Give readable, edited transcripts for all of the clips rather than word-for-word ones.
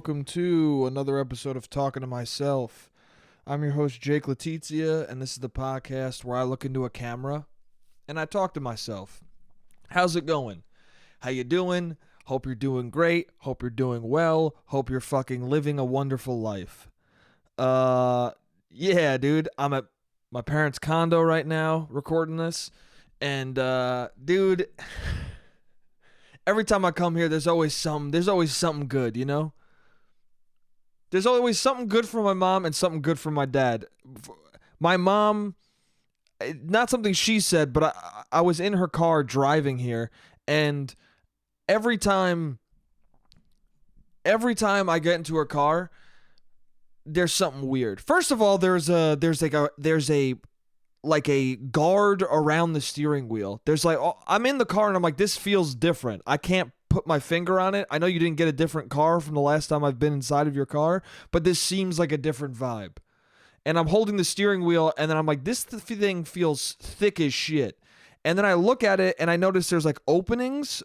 welcome to another episode of Talking to Myself. I'm your host, Jake Letizia, and this is the podcast where I look into a camera and I talk to myself. How's it going? How you doing? Hope you're doing great. Hope you're doing well. Hope you're fucking living a wonderful life. Yeah, dude, I'm at my parents' condo right now recording this, and dude, every time I come here, there's always something good, you know? There's always something good for my mom and something good for my dad. My mom, not something she said, but I was in her car driving here, and every time I get into her car, there's something weird. First of all, there's a guard around the steering wheel. I'm in the car and I'm like, this feels different. I can't put my finger on it. I know you didn't get a different car from the last time I've been inside of your car, but this seems like a different vibe. And I'm holding the steering wheel and then I'm like, this thing feels thick as shit. And then I look at it and I notice there's like openings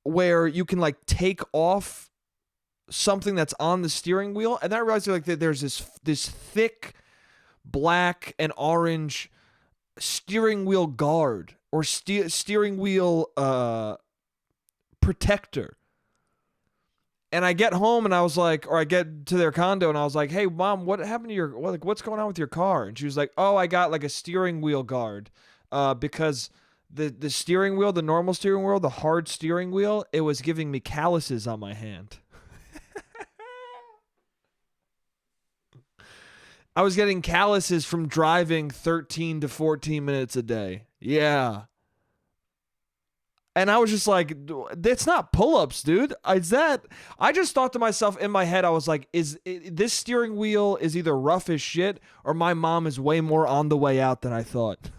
where you can like take off something that's on the steering wheel. And then I realized like that there's this thick black and orange steering wheel guard or steering wheel protector. And I get home and I was like, or I get to their condo and I was like, hey mom, what happened to what's going on with your car? And she was like, oh, I got like a steering wheel guard because the steering wheel, the normal steering wheel, the hard steering wheel, it was giving me calluses on my hand. I was getting calluses from driving 13 to 14 minutes a day. Yeah. And I was just like, it's not pull-ups, dude. I just thought to myself in my head, I was like, this steering wheel is either rough as shit or my mom is way more on the way out than I thought.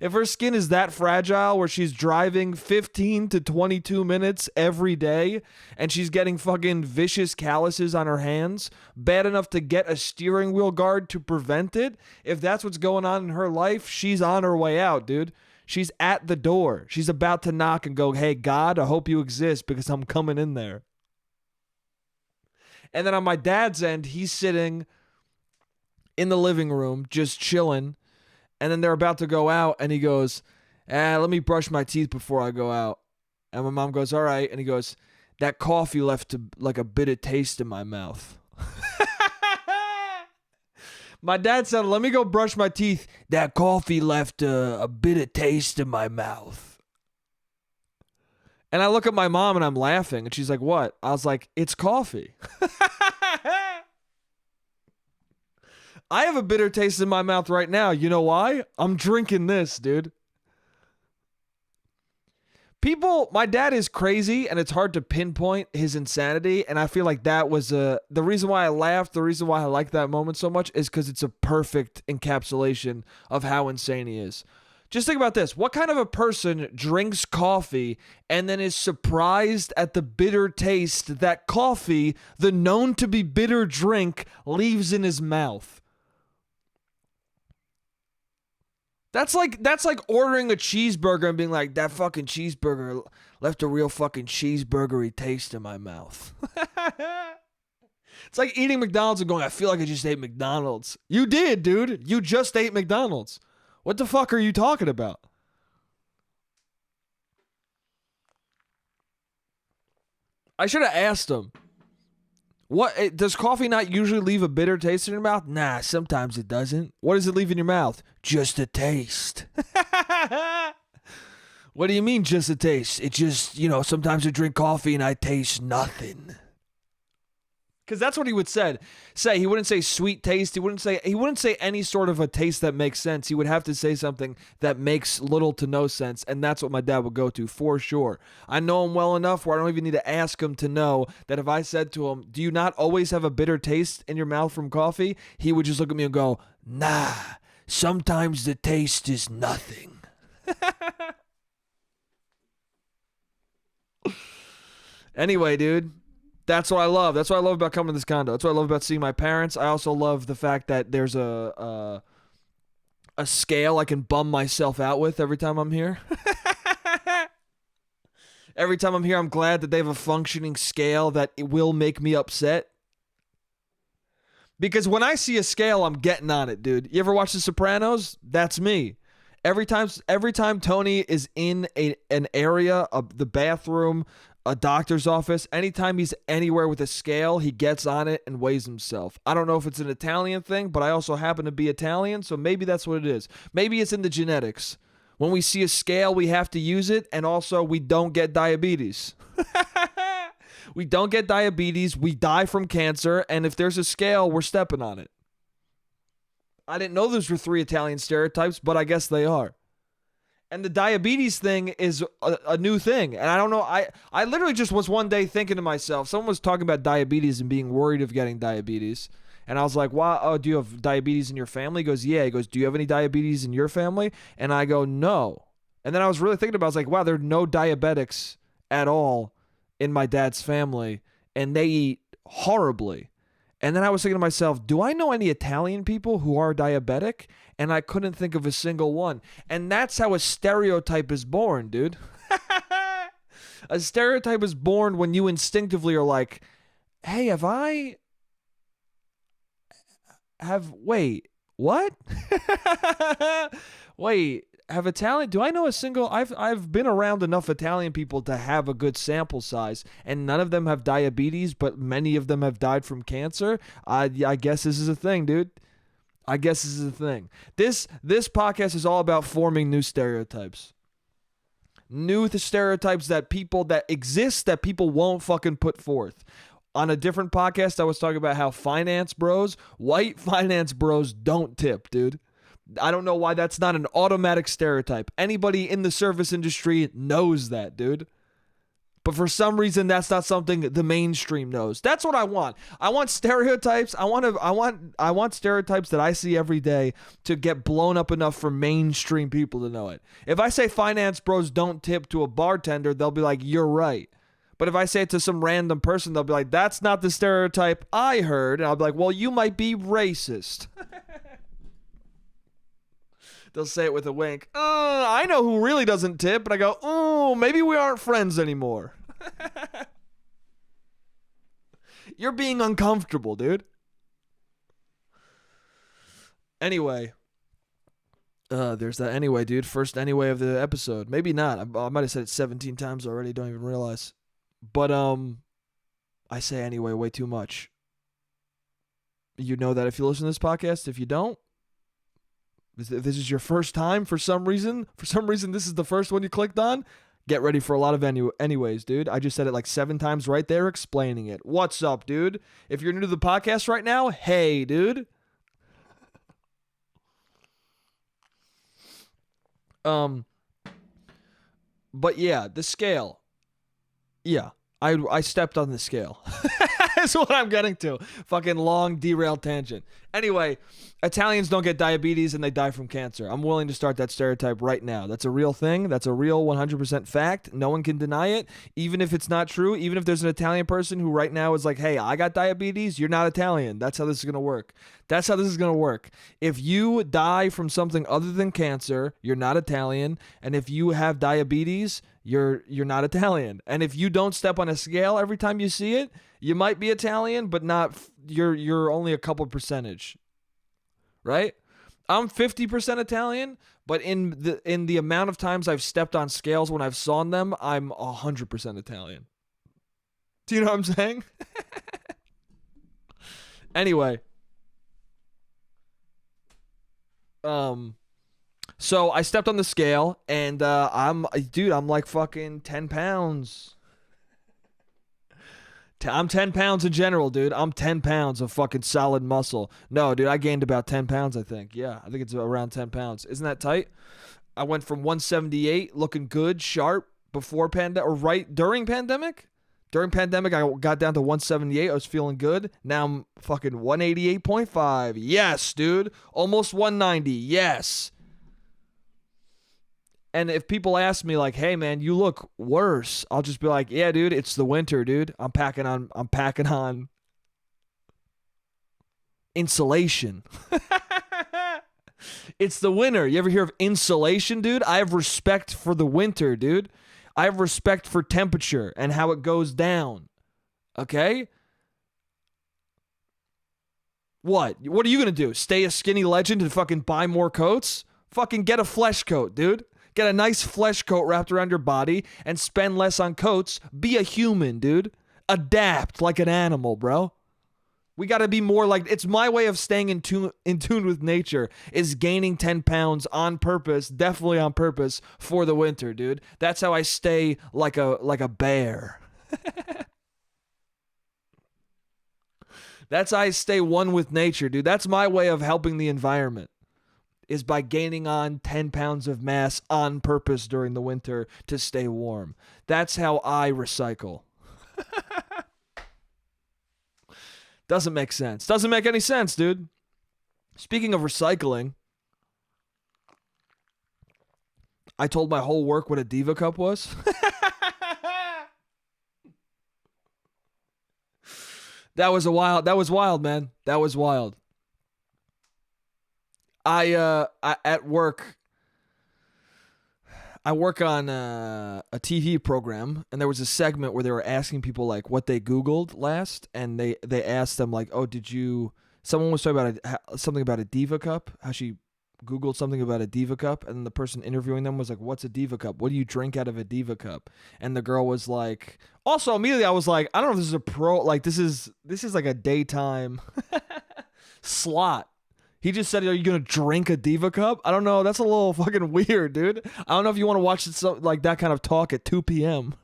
If her skin is that fragile where she's driving 15 to 22 minutes every day and she's getting fucking vicious calluses on her hands, bad enough to get a steering wheel guard to prevent it, if that's what's going on in her life, she's on her way out, dude. She's at the door. She's about to knock and go, hey, God, I hope you exist because I'm coming in there. And then on my dad's end, he's sitting in the living room just chilling. And then they're about to go out, and he goes, let me brush my teeth before I go out. And my mom goes, all right. And he goes, that coffee left like a bitter taste in my mouth. My dad said, let me go brush my teeth. That coffee left a bitter taste in my mouth. And I look at my mom, and I'm laughing, and she's like, what? I was like, it's coffee. I have a bitter taste in my mouth right now. You know why? I'm drinking this, dude. My dad is crazy, and it's hard to pinpoint his insanity, and I feel like that was the reason why I laughed, the reason why I like that moment so much is because it's a perfect encapsulation of how insane he is. Just think about this. What kind of a person drinks coffee and then is surprised at the bitter taste that coffee, the known to be bitter drink, leaves in his mouth? That's like ordering a cheeseburger and being like, that fucking cheeseburger left a real fucking cheeseburgery taste in my mouth. It's like eating McDonald's and going, I feel like I just ate McDonald's. You did, dude. You just ate McDonald's. What the fuck are you talking about? I should have asked him. What, does coffee not usually leave a bitter taste in your mouth? Nah, sometimes it doesn't. What does it leave in your mouth? Just a taste. What do you mean just a taste? It just, sometimes I drink coffee and I taste nothing. Because that's what he would say. He wouldn't say sweet taste. He wouldn't say any sort of a taste that makes sense. He would have to say something that makes little to no sense, and that's what my dad would go to for sure. I know him well enough where I don't even need to ask him to know that if I said to him, do you not always have a bitter taste in your mouth from coffee? He would just look at me and go, nah, sometimes the taste is nothing. Anyway, dude. That's what I love. That's what I love about coming to this condo. That's what I love about seeing my parents. I also love the fact that there's a scale I can bum myself out with every time I'm here. Every time I'm here, I'm glad that they have a functioning scale that it will make me upset. Because when I see a scale, I'm getting on it, dude. You ever watch The Sopranos? That's me. Every time Tony is in an area of the bathroom, a doctor's office, anytime he's anywhere with a scale, he gets on it and weighs himself. I don't know if it's an Italian thing, but I also happen to be Italian, so maybe that's what it is. Maybe it's in the genetics. When we see a scale, we have to use it, and also we don't get diabetes. We don't get diabetes, we die from cancer, and if there's a scale, we're stepping on it. I didn't know those were 3 Italian stereotypes, but I guess they are. And the diabetes thing is a new thing. And I don't know, I literally just was one day thinking to myself, someone was talking about diabetes and being worried of getting diabetes. And I was like, wow, oh, do you have diabetes in your family? He goes, yeah. He goes, do you have any diabetes in your family? And I go, no. And then I was really thinking about it. I was like, wow, there are no diabetics at all in my dad's family. And they eat horribly. And then I was thinking to myself, do I know any Italian people who are diabetic? And I couldn't think of a single one. And that's how a stereotype is born, dude. A stereotype is born when you instinctively are like, hey, wait, what? Wait, have Italian, do I know a single, I've been around enough Italian people to have a good sample size, and none of them have diabetes, but many of them have died from cancer. I guess this is a thing, dude. I guess this is a thing. This podcast is all about forming new stereotypes. New stereotypes that exist that people won't fucking put forth. On a different podcast, I was talking about how white finance bros don't tip, dude. I don't know why that's not an automatic stereotype. Anybody in the service industry knows that, dude. But for some reason, that's not something the mainstream knows. That's what I want. I want stereotypes. I want stereotypes that I see every day to get blown up enough for mainstream people to know it. If I say finance bros don't tip to a bartender, they'll be like, you're right. But if I say it to some random person, they'll be like, that's not the stereotype I heard. And I'll be like, well, you might be racist. They'll say it with a wink. I know who really doesn't tip. And I go, oh, maybe we aren't friends anymore. You're being uncomfortable, dude. Anyway. There's that anyway, dude. First anyway of the episode. Maybe not. I might have said it 17 times already. Don't even realize. But, I say anyway way too much. You know that if you listen to this podcast. If you don't, if this is your first time for some reason this is the first one you clicked on, get ready for a lot of anyways, dude. I just said it like 7 times right there explaining it. What's up, dude? If you're new to the podcast right now, hey, dude. But yeah, the scale. Yeah, I stepped on the scale. That's what I'm getting to. Fucking long derailed tangent. Anyway, Italians don't get diabetes and they die from cancer. I'm willing to start that stereotype right now. That's a real thing. That's a real 100% fact. No one can deny it. Even if it's not true, even if there's an Italian person who right now is like, hey, I got diabetes, you're not Italian. That's how this is going to work. That's how this is going to work. If you die from something other than cancer, you're not Italian. And if you have diabetes, you're not Italian. And if you don't step on a scale every time you see it, you might be Italian, but not. You're only a couple percentage, right? I'm 50% Italian, but in the amount of times I've stepped on scales when I've sawn them, I'm 100% Italian. Do you know what I'm saying? Anyway, so I stepped on the scale, and I'm like fucking 10 pounds. I'm 10 pounds in general, dude. I'm 10 pounds of fucking solid muscle. No, dude, I gained about 10 pounds, I think. Yeah, I think it's around 10 pounds. Isn't that tight? I went from 178, looking good, sharp, before pandemic, or right during pandemic. During pandemic, I got down to 178. I was feeling good. Now I'm fucking 188.5. Yes, dude. Almost 190. Yes. And if people ask me like, hey man, you look worse, I'll just be like, yeah, dude, it's the winter, dude. I'm packing on insulation. It's the winter. You ever hear of insulation, dude? I have respect for the winter, dude. I have respect for temperature and how it goes down. Okay? What? What are you going to do? Stay a skinny legend and fucking buy more coats? Fucking get a flesh coat, dude. Get a nice flesh coat wrapped around your body and spend less on coats. Be a human, dude. Adapt like an animal, bro. We got to be more like, it's my way of staying in tune with nature is gaining 10 pounds on purpose, definitely on purpose for the winter, dude. That's how I stay like a bear. That's how I stay one with nature, dude. That's my way of helping the environment, is by gaining on 10 pounds of mass on purpose during the winter to stay warm. That's how I recycle. Doesn't make sense. Doesn't make any sense, dude. Speaking of recycling, I told my whole work what a Diva cup was. That was wild, man. That was wild. I at work, I work on a TV program, and there was a segment where they were asking people like what they Googled last, and they asked them like, "Oh, someone was talking about something about a Diva cup, how she Googled something about a Diva cup," and the person interviewing them was like, "What's a Diva cup? What do you drink out of a Diva cup?" And the girl was like, also immediately I was like, I don't know if this is a this is like a daytime slot. He just said, "Are you gonna drink a Diva cup?" I don't know. That's a little fucking weird, dude. I don't know if you want to watch like that kind of talk at 2 p.m.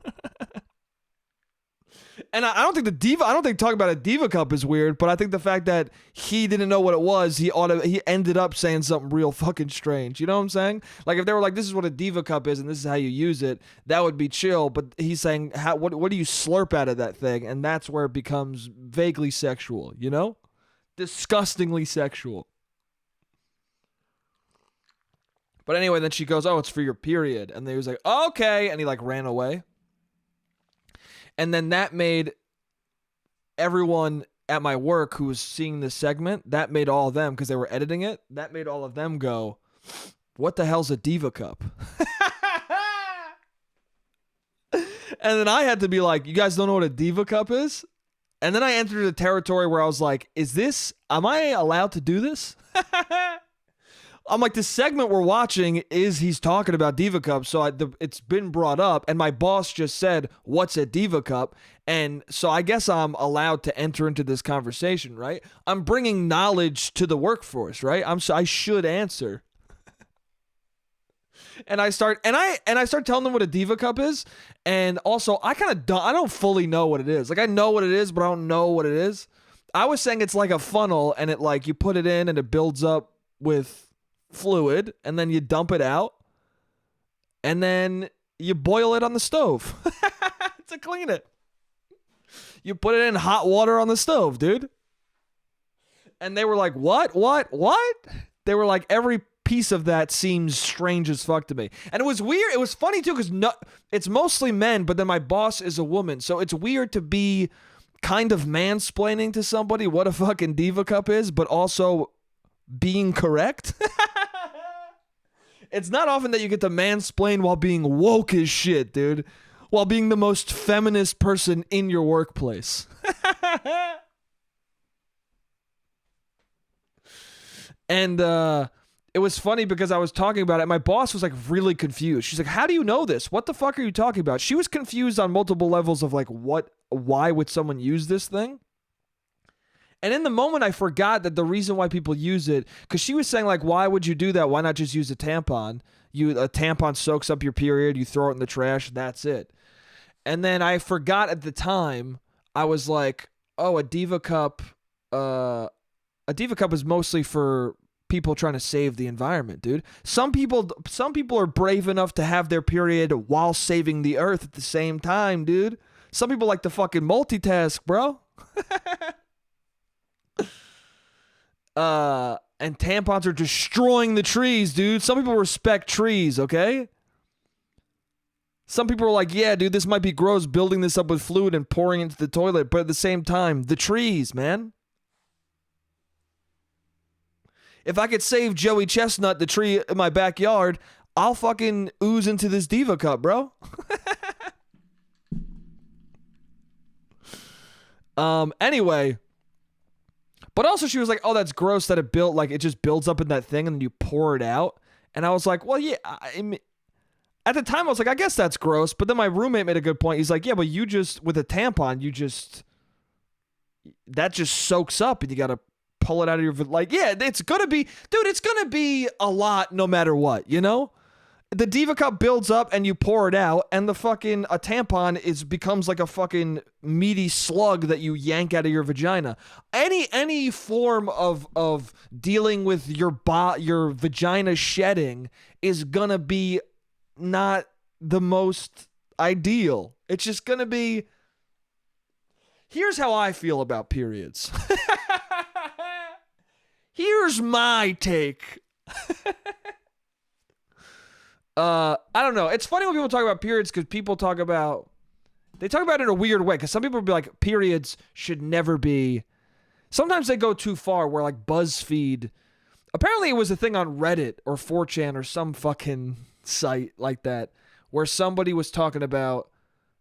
And I don't think talking about a Diva cup is weird, but I think the fact that he didn't know what it was, he ended up saying something real fucking strange. You know what I'm saying? Like if they were like, "This is what a Diva cup is and this is how you use it," that would be chill. But he's saying, what do you slurp out of that thing? And that's where it becomes vaguely sexual, you know? Disgustingly sexual. But anyway, then she goes, "Oh, it's for your period." And then he was like, "Okay." And he like ran away. And then that made everyone at my work who was seeing this segment, that made all of them, because they were editing it, that made all of them go, "What the hell's a Diva cup?" And then I had to be like, "You guys don't know what a Diva cup is?" And then I entered a territory where I was like, am I allowed to do this? I'm like, this segment we're watching he's talking about Diva Cup, so it's been brought up, and my boss just said, "What's a Diva Cup?" And so I guess I'm allowed to enter into this conversation, right? I'm bringing knowledge to the workforce, right? I should answer. And I start telling them what a Diva Cup is, and also I don't fully know what it is. Like I know what it is, but I don't know what it is. I was saying it's like a funnel, and it like you put it in, and it builds up with fluid, and then you dump it out, and then you boil it on the stove to clean it. You put it in hot water on the stove, dude. And they were like, what? They were like, every piece of that seems strange as fuck to me. And it was weird. It was funny too, because it's mostly men, but then my boss is a woman, so it's weird to be kind of mansplaining to somebody what a fucking Diva cup is, but also being correct. It's not often that you get to mansplain while being woke as shit, dude. While being the most feminist person in your workplace. And it was funny because I was talking about it. My boss was like really confused. She's like, "How do you know this? What the fuck are you talking about?" She was confused on multiple levels of like, why would someone use this thing? And in the moment, I forgot that the reason why people use it, because she was saying, like, "Why would you do that? Why not just use a tampon? A tampon soaks up your period, you throw it in the trash, and that's it." And then I forgot at the time, I was like, "Oh, a Diva cup is mostly for people trying to save the environment, dude. Some people are brave enough to have their period while saving the earth at the same time, dude. Some people like to fucking multitask, bro." And tampons are destroying the trees, dude. Some people respect trees, okay? Some people are like, "Yeah, dude, this might be gross building this up with fluid and pouring into the toilet," but at the same time, the trees, man. If I could save Joey Chestnut, the tree in my backyard, I'll fucking ooze into this Diva cup, bro. Anyway, but also she was like, oh, that's gross that it just builds up in that thing and then you pour it out. And I was like, well, yeah, at the time I was like, I guess that's gross. But then my roommate made a good point. He's like, yeah, but you just, with a tampon, that just soaks up and you got to pull it out of your, like, yeah, it's going to be, dude, it's going to be a lot no matter what, you know? The Diva cup builds up and you pour it out, and a tampon becomes like a fucking meaty slug that you yank out of your vagina. Any form of dealing with your vagina shedding is gonna be not the most ideal. It's just gonna be. Here's how I feel about periods. Here's my take. I don't know. It's funny when people talk about periods because they talk about it in a weird way. Because some people will be like, periods should never be. Sometimes they go too far where like BuzzFeed. Apparently it was a thing on Reddit or 4chan or some fucking site like that where somebody was talking about,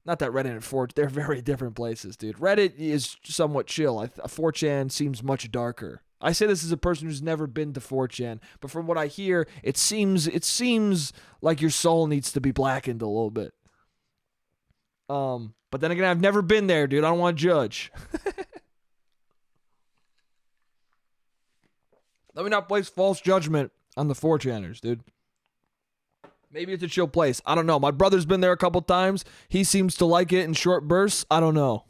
not that Reddit and 4chan, they're very different places, dude. Reddit is somewhat chill. 4chan seems much darker. I say this as a person who's never been to 4chan, but from what I hear, it seems like your soul needs to be blackened a little bit. But then again, I've never been there, dude. I don't want to judge. Let me not place false judgment on the 4chaners, dude. Maybe it's a chill place. I don't know. My brother's been there a couple times. He seems to like it in short bursts. I don't know.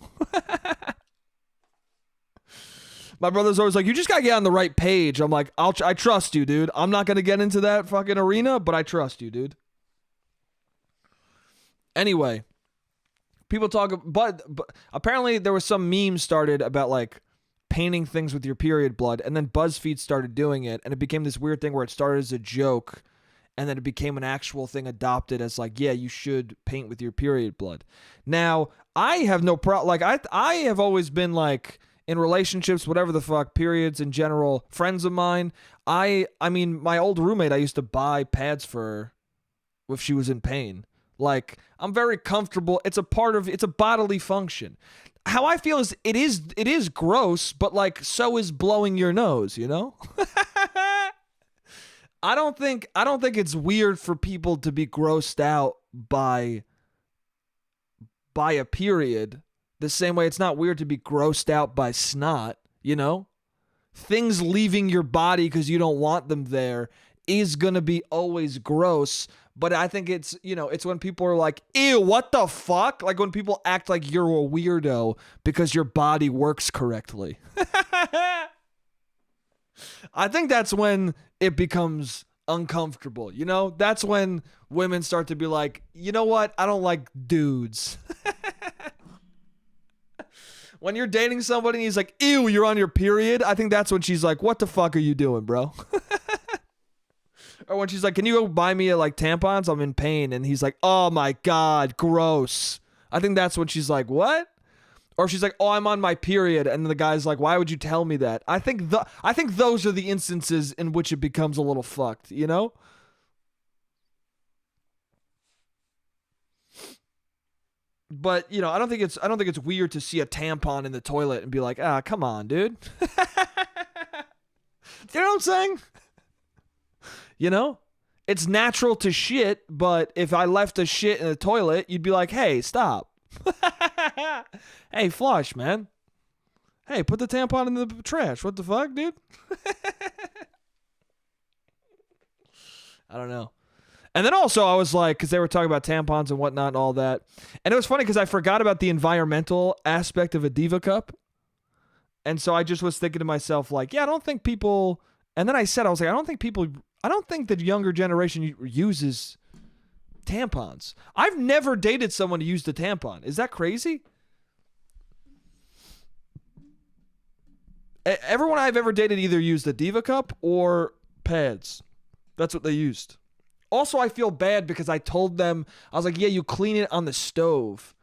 My brother's always like, you just got to get on the right page. I'm like, I trust you, dude. I'm not going to get into that fucking arena, but I trust you, dude. Anyway, people talk, but apparently there was some meme started about like painting things with your period blood, and then BuzzFeed started doing it, and it became this weird thing where it started as a joke, and then it became an actual thing adopted as like, yeah, you should paint with your period blood. Now, I have no problem. Like, I have always been like, in relationships, whatever the fuck, periods in general, friends of mine, I mean, my old roommate, I used to buy pads for her if she was in pain. Like, I'm very comfortable. It's a bodily function. How I feel is it is gross, but like, so is blowing your nose, you know? I don't think it's weird for people to be grossed out by a period. The same way it's not weird to be grossed out by snot, you know? Things leaving your body because you don't want them there is going to be always gross. But I think it's, you know, it's when people are like, ew, what the fuck? Like when people act like you're a weirdo because your body works correctly. I think that's when it becomes uncomfortable, you know? That's when women start to be like, you know what? I don't like dudes. When you're dating somebody and he's like, ew, you're on your period, I think that's when she's like, what the fuck are you doing, bro? Or when she's like, can you go buy me like tampons? I'm in pain. And he's like, oh my God, gross. I think that's when she's like, what? Or she's like, oh, I'm on my period. And the guy's like, why would you tell me that? I think those are the instances in which it becomes a little fucked, you know? But, you know, I don't think it's weird to see a tampon in the toilet and be like, come on, dude. You know what I'm saying? You know? It's natural to shit, but if I left a shit in the toilet, you'd be like, hey, stop. Hey, flush, man. Hey, put the tampon in the trash. What the fuck, dude? I don't know. And then also I was like, because they were talking about tampons and whatnot and all that. And it was funny because I forgot about the environmental aspect of a Diva cup. And so I just was thinking to myself, like, yeah, I don't think people. And then I was like, I don't think the younger generation uses tampons. I've never dated someone who used a tampon. Is that crazy? Everyone I've ever dated either used a Diva cup or pads. That's what they used. Also, I feel bad because I told them, I was like, yeah, you clean it on the stove.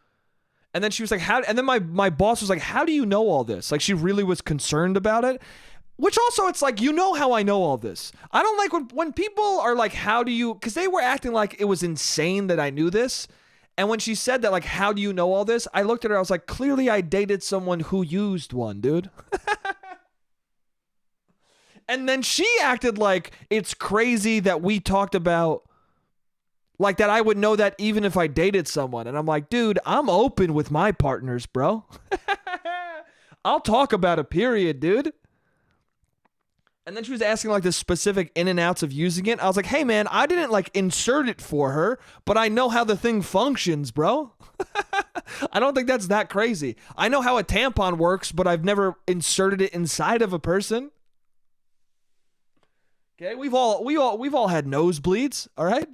And then she was like, how? And then my boss was like, how do you know all this? Like, she really was concerned about it. Which also, it's like, you know how I know all this. I don't like when people are like, how do you? Because they were acting like it was insane that I knew this. And when she said that, like, how do you know all this? I looked at her, I was like, clearly I dated someone who used one, dude. And then she acted like it's crazy that we talked about, like, that I would know that even if I dated someone. And I'm like, dude, I'm open with my partners, bro. I'll talk about a period, dude. And then she was asking like the specific in and outs of using it. I was like, hey man, I didn't like insert it for her, but I know how the thing functions, bro. I don't think that's that crazy. I know how a tampon works, but I've never inserted it inside of a person. Okay, we've all had nosebleeds, all right?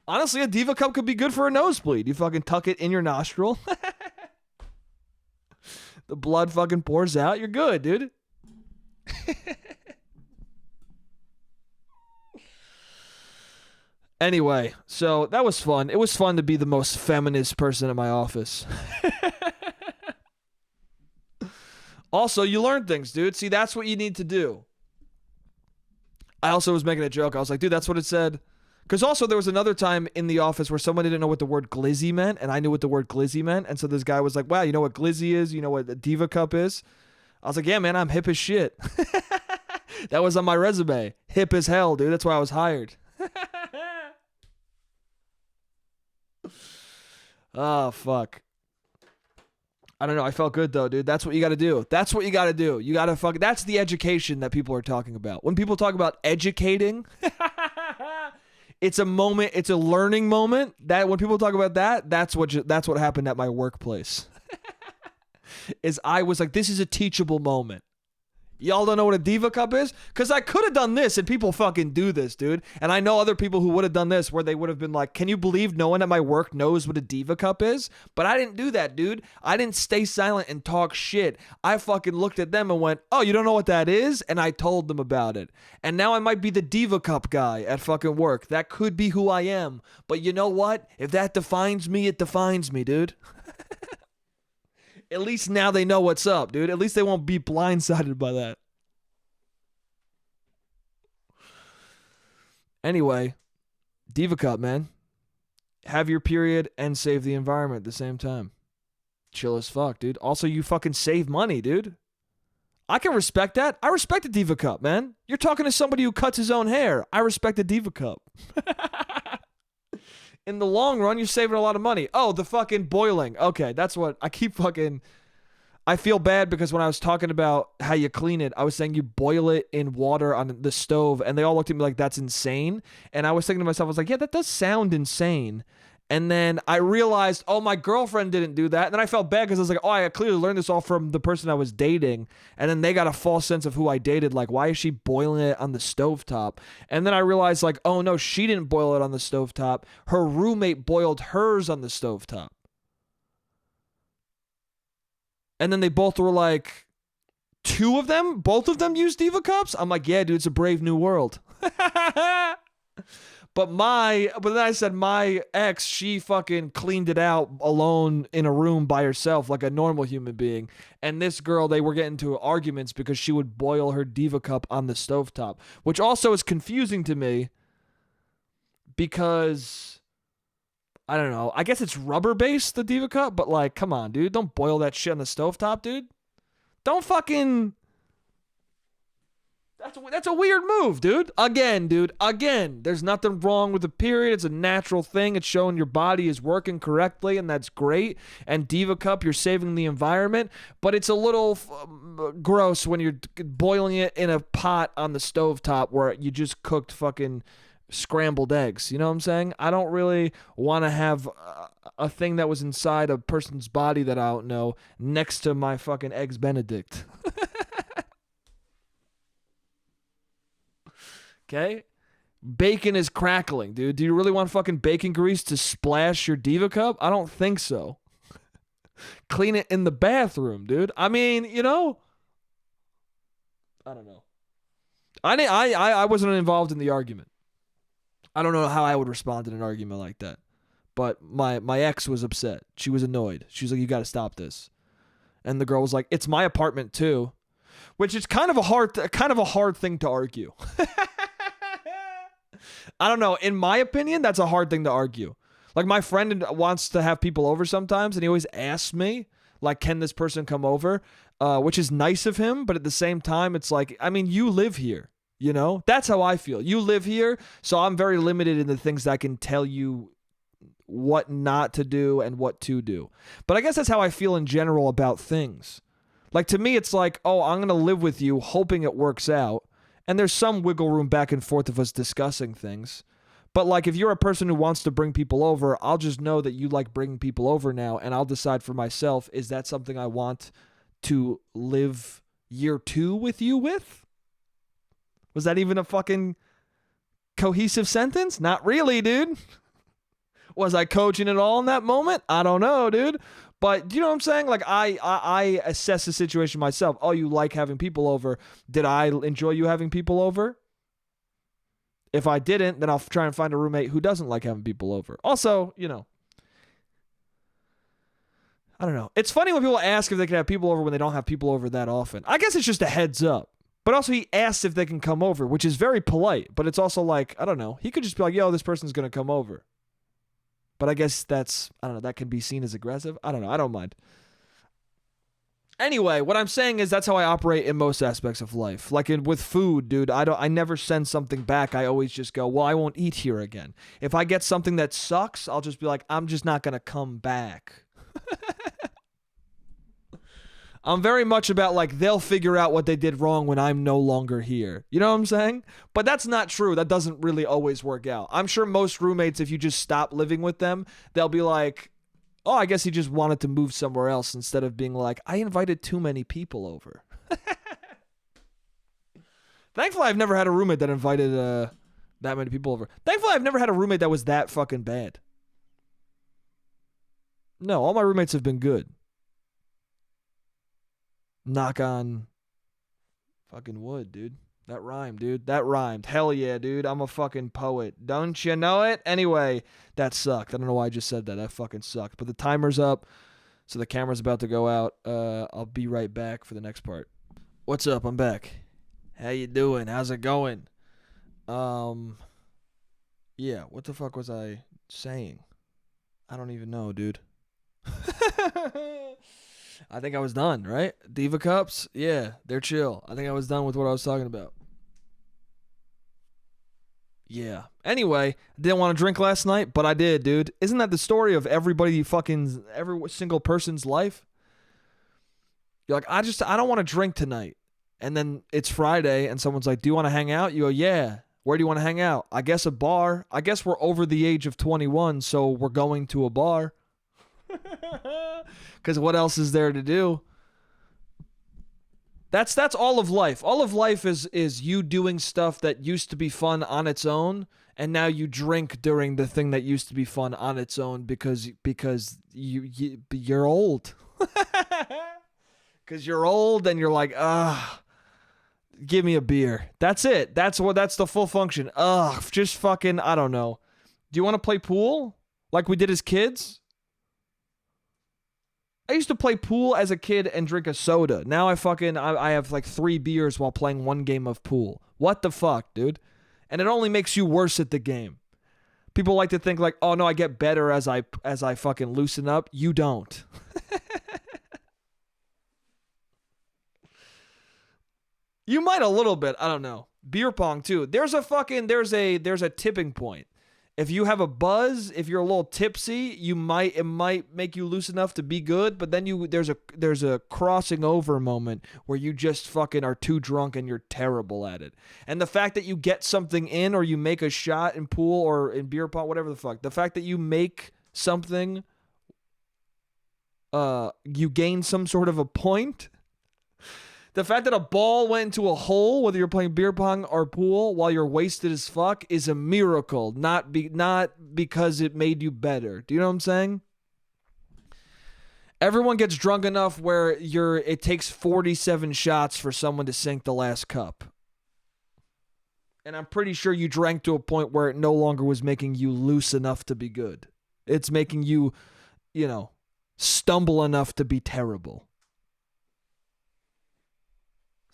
Honestly, a Diva cup could be good for a nosebleed. You fucking tuck it in your nostril. The blood fucking pours out. You're good, dude. Anyway, so that was fun. It was fun to be the most feminist person in my office. Also, you learn things, dude. See, that's what you need to do. I also was making a joke. I was like, dude, that's what it said. Because also there was another time in the office where someone didn't know what the word glizzy meant, and I knew what the word glizzy meant. And so this guy was like, wow, you know what glizzy is? You know what a Diva cup is? I was like, yeah, man, I'm hip as shit. That was on my resume. Hip as hell, dude. That's why I was hired. Oh, fuck. I don't know. I felt good, though, dude. That's what you got to do. That's what you got to do. You got to fuck. That's the education that people are talking about. When people talk about educating... It's a moment. It's a learning moment. That when people talk about that, that's what happened at my workplace. Is I was like, this is a teachable moment. Y'all don't know what a Diva cup is? Because I could have done this and people fucking do this, dude. And I know other people who would have done this where they would have been like, can you believe no one at my work knows what a Diva cup is? But I didn't do that, dude. I didn't stay silent and talk shit. I fucking looked at them and went, oh, you don't know what that is? And I told them about it. And now I might be the Diva cup guy at fucking work. That could be who I am. But you know what? If that defines me, it defines me, dude. At least now they know what's up, dude. At least they won't be blindsided by that. Anyway, Diva cup, man. Have your period and save the environment at the same time. Chill as fuck, dude. Also, you fucking save money, dude. I can respect that. I respect a Diva cup, man. You're talking to somebody who cuts his own hair. I respect a Diva cup. In the long run, you're saving a lot of money. Oh, the fucking boiling. Okay, that's what I keep fucking... I feel bad because when I was talking about how you clean it, I was saying you boil it in water on the stove, and they all looked at me like, that's insane. And I was thinking to myself, I was like, yeah, that does sound insane. And then I realized, oh, my girlfriend didn't do that. And then I felt bad because I was like, oh, I clearly learned this all from the person I was dating. And then they got a false sense of who I dated. Like, why is she boiling it on the stovetop? And then I realized, like, oh, no, she didn't boil it on the stovetop. Her roommate boiled hers on the stovetop. And then they both were like, both of them use Diva cups? I'm like, yeah, dude, it's a brave new world. But then I said my ex, she fucking cleaned it out alone in a room by herself like a normal human being. And this girl, they were getting into arguments because she would boil her Diva cup on the stovetop, which also is confusing to me because, I don't know, I guess it's rubber-based, the Diva cup, but like, come on, dude, don't boil that shit on the stovetop, dude. Don't fucking... That's a weird move, dude. Again, there's nothing wrong with the period. It's a natural thing. It's showing your body is working correctly, and that's great. And Diva cup, you're saving the environment, but it's a little gross when you're boiling it in a pot on the stovetop where you just cooked fucking scrambled eggs. You know what I'm saying? I don't really want to have a thing that was inside a person's body that I don't know next to my fucking Eggs Benedict. Okay? Bacon is crackling, dude. Do you really want fucking bacon grease to splash your Diva cup? I don't think so. Clean it in the bathroom, dude. I mean, you know? I don't know. I wasn't involved in the argument. I don't know how I would respond in an argument like that. But my ex was upset. She was annoyed. She was like, you got to stop this. And the girl was like, it's my apartment too. Which is kind of a hard thing to argue. I don't know. In my opinion, that's a hard thing to argue. Like, my friend wants to have people over sometimes, and he always asks me, like, can this person come over? Which is nice of him, but at the same time, it's like, I mean, you live here, you know? That's how I feel. You live here, so I'm very limited in the things that I can tell you what not to do and what to do. But I guess that's how I feel in general about things. Like, to me, it's like, oh, I'm going to live with you hoping it works out. And there's some wiggle room back and forth of us discussing things. But, like, if you're a person who wants to bring people over, I'll just know that you like bringing people over now, and I'll decide for myself, is that something I want to live year 2 with you with? Was that even a fucking cohesive sentence? Not really, dude. Was I coaching it all in that moment? I don't know, dude. But do you know what I'm saying? Like, I assess the situation myself. Oh, you like having people over. Did I enjoy you having people over? If I didn't, then I'll try and find a roommate who doesn't like having people over. Also, you know, I don't know. It's funny when people ask if they can have people over when they don't have people over that often. I guess it's just a heads up. But also, he asks if they can come over, which is very polite. But it's also like, I don't know. He could just be like, yo, this person's going to come over. But I guess that's, I don't know, that can be seen as aggressive. I don't know. I don't mind. Anyway, what I'm saying is that's how I operate in most aspects of life. Like with food, dude, I never send something back. I always just go, well, I won't eat here again. If I get something that sucks, I'll just be like, I'm just not going to come back. I'm very much about like, they'll figure out what they did wrong when I'm no longer here. You know what I'm saying? But that's not true. That doesn't really always work out. I'm sure most roommates, if you just stop living with them, they'll be like, oh, I guess he just wanted to move somewhere else, instead of being like, I invited too many people over. Thankfully, I've never had a roommate that invited that many people over. Thankfully, I've never had a roommate that was that fucking bad. No, all my roommates have been good. Knock on fucking wood, dude. That rhymed, dude. That rhymed. Hell yeah, dude. I'm a fucking poet. Don't you know it? Anyway, that sucked. I don't know why I just said that. That fucking sucked. But the timer's up, so the camera's about to go out. I'll be right back for the next part. What's up? I'm back. How you doing? How's it going? Yeah, what the fuck was I saying? I don't even know, dude. I think I was done, right? Diva cups? Yeah, they're chill. I think I was done with what I was talking about. Yeah. Anyway, I didn't want to drink last night, but I did, dude. Isn't that the story of every single person's life? You're like, I don't want to drink tonight. And then it's Friday, and someone's like, do you want to hang out? You go, yeah. Where do you want to hang out? I guess a bar. I guess we're over the age of 21, so we're going to a bar. Because what else is there to do? That's all of life. All of life is you doing stuff that used to be fun on its own, and now you drink during the thing that used to be fun on its own because you're old. Because you're old and you're like, give me a beer. That's it. That's the full function. Just fucking, I don't know. Do you want to play pool like we did as kids? I used to play pool as a kid and drink a soda. Now I have like 3 beers while playing 1 game of pool. What the fuck, dude? And it only makes you worse at the game. People like to think like, oh no, I get better as I fucking loosen up. You don't. You might a little bit. I don't know. Beer pong too. There's a tipping point. If you have a buzz, if you're a little tipsy, it might make you loose enough to be good, but then there's a crossing over moment where you just fucking are too drunk and you're terrible at it. And the fact that you get something in, or you make a shot in pool or in beer pong, whatever the fuck, the fact that you make something, you gain some sort of a point. The fact that a ball went into a hole, whether you're playing beer pong or pool, while you're wasted as fuck, is a miracle. Not because it made you better. Do you know what I'm saying? Everyone gets drunk enough where it takes 47 shots for someone to sink the last cup. And I'm pretty sure you drank to a point where it no longer was making you loose enough to be good. It's making you, stumble enough to be terrible.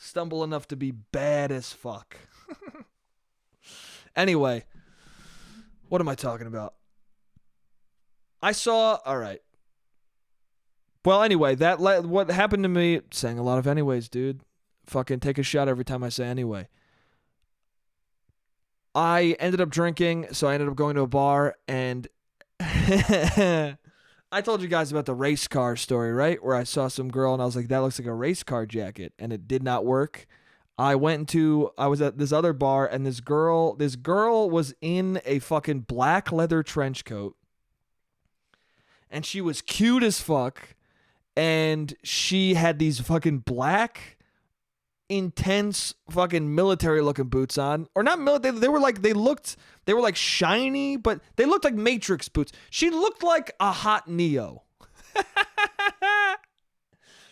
Stumble enough to be bad as fuck. Anyway, What am I talking about? I saw. All right. Well, anyway, what happened to me. Saying a lot of anyways, dude. Fucking take a shot every time I say anyway. I ended up drinking, so I ended up going to a bar, and I told you guys about the race car story, right? Where I saw some girl and I was like, that looks like a race car jacket, and it did not work. I was at this other bar, and this girl was in a fucking black leather trench coat, and she was cute as fuck, and she had these fucking black intense fucking military looking boots on, or not military. They were like shiny, but they looked like Matrix boots. She looked like a hot Neo.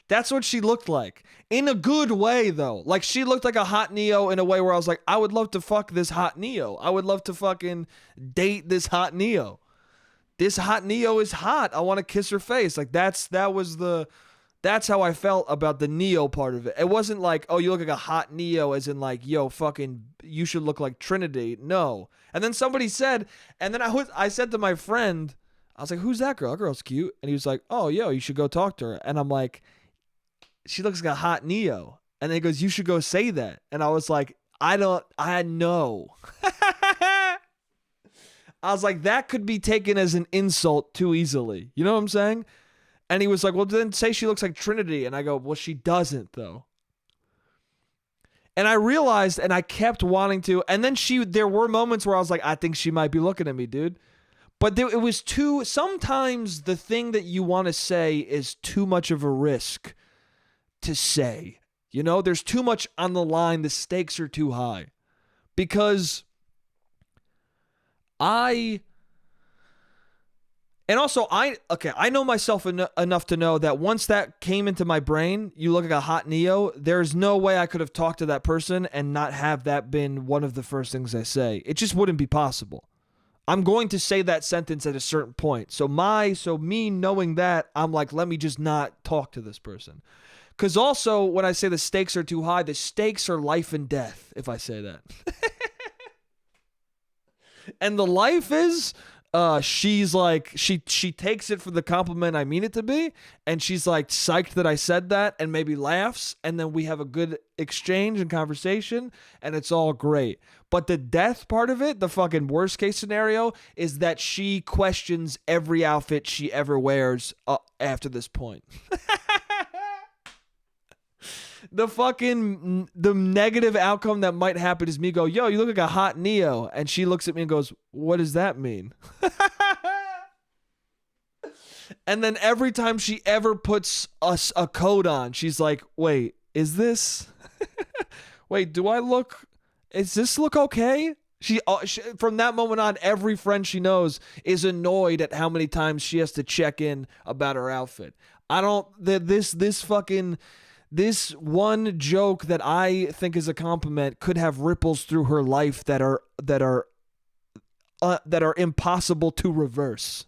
That's what she looked like, in a good way though. Like, she looked like a hot Neo in a way where I was like, I would love to fuck this hot Neo. I would love to fucking date this hot Neo. This hot Neo is hot. I want to kiss her face. Like, that's how I felt about the Neo part of it. It wasn't like, oh, you look like a hot Neo, as in like, yo, fucking, you should look like Trinity. No. And then somebody said, and then I said to my friend, I was like, who's that girl? That girl's cute. And he was like, oh, yo, you should go talk to her. And I'm like, she looks like a hot Neo. And then he goes, you should go say that. And I was like, I know. I was like, that could be taken as an insult too easily. You know what I'm saying? And he was like, well, then say she looks like Trinity. And I go, well, she doesn't, though. And I realized, and I kept wanting to. And then there were moments where I was like, I think she might be looking at me, dude. But it was sometimes the thing that you want to say is too much of a risk to say. You know, there's too much on the line. The stakes are too high. Because I know myself enough to know that once that came into my brain, you look like a hot Neo, there's no way I could have talked to that person and not have that been one of the first things I say. It just wouldn't be possible. I'm going to say that sentence at a certain point. So me knowing that, I'm like, let me just not talk to this person. Because also, when I say the stakes are too high, the stakes are life and death, if I say that. And the life is, she's like, she takes it for the compliment I mean it to be, and she's like psyched that I said that, and maybe laughs, and then we have a good exchange and conversation, and it's all great. But the death part of it, the fucking worst case scenario, is that she questions every outfit she ever wears after this point. The negative outcome that might happen is me go, yo, you look like a hot Neo. And she looks at me and goes, what does that mean? And then every time she ever puts us a coat on, she's like, wait, is this? Wait, is this look okay? She from that moment on, every friend she knows is annoyed at how many times she has to check in about her outfit. This one joke that I think is a compliment could have ripples through her life that are impossible to reverse.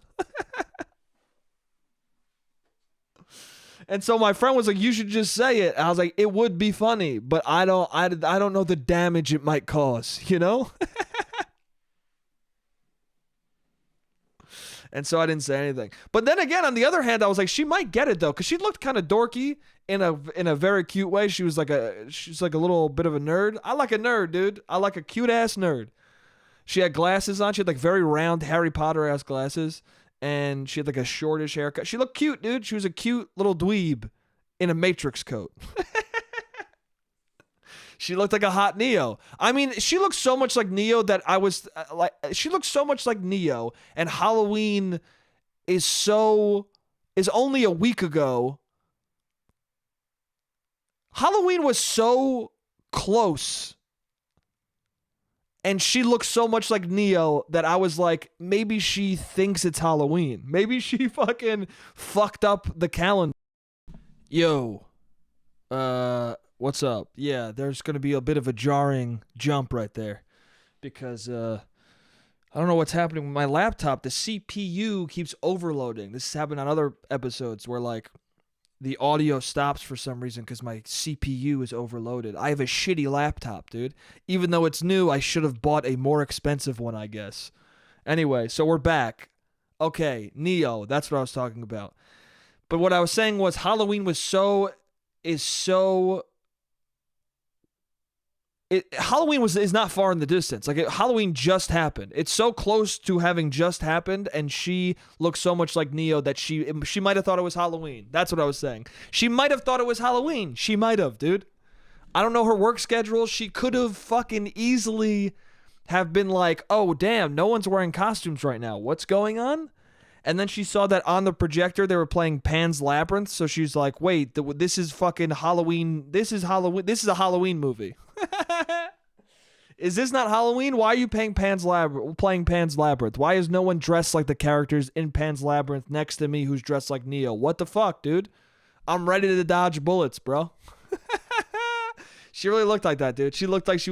And so my friend was like, you should just say it. I was like, it would be funny, but I don't know the damage it might cause, you know? And so I didn't say anything. But then again, on the other hand, I was like, she might get it though, because she looked kind of dorky in a very cute way. She's like a little bit of a nerd. I like a nerd, dude. I like a cute ass nerd. She had glasses on. She had like very round Harry Potter ass glasses, and she had like a shortish haircut. She looked cute, dude. She was a cute little dweeb in a Matrix coat. She looked like a hot Neo. I mean, she looked so much like Neo that I was like, she looked so much like Neo, and Halloween is only a week ago. Halloween was so close, and she looks so much like Neo that I was like, maybe she thinks it's Halloween. Maybe she fucking fucked up the calendar. Yo, what's up? Yeah, there's going to be a bit of a jarring jump right there because I don't know what's happening with my laptop. The CPU keeps overloading. This has happened on other episodes where like the audio stops for some reason because my CPU is overloaded. I have a shitty laptop, dude. Even though it's new, I should have bought a more expensive one, I guess. Anyway, so we're back. Okay, Neo, that's what I was talking about. But what I was saying was Halloween Halloween is not far in the distance. Like Halloween just happened. It's so close to having just happened, and she looks so much like Neo that she might have thought it was Halloween. That's what I was saying. She might have thought it was Halloween. She might have, dude. I don't know her work schedule. She could have fucking easily have been like, oh damn, no one's wearing costumes right now. What's going on? And then she saw that on the projector they were playing Pan's Labyrinth, so she's like, wait, this is fucking Halloween. This is Halloween. This is a Halloween movie. Is this not Halloween? Why are you playing Pan's Labyrinth? Why is no one dressed like the characters in Pan's Labyrinth next to me who's dressed like Neo? What the fuck, dude? I'm ready to dodge bullets, bro. She really looked like that, dude. She looked like she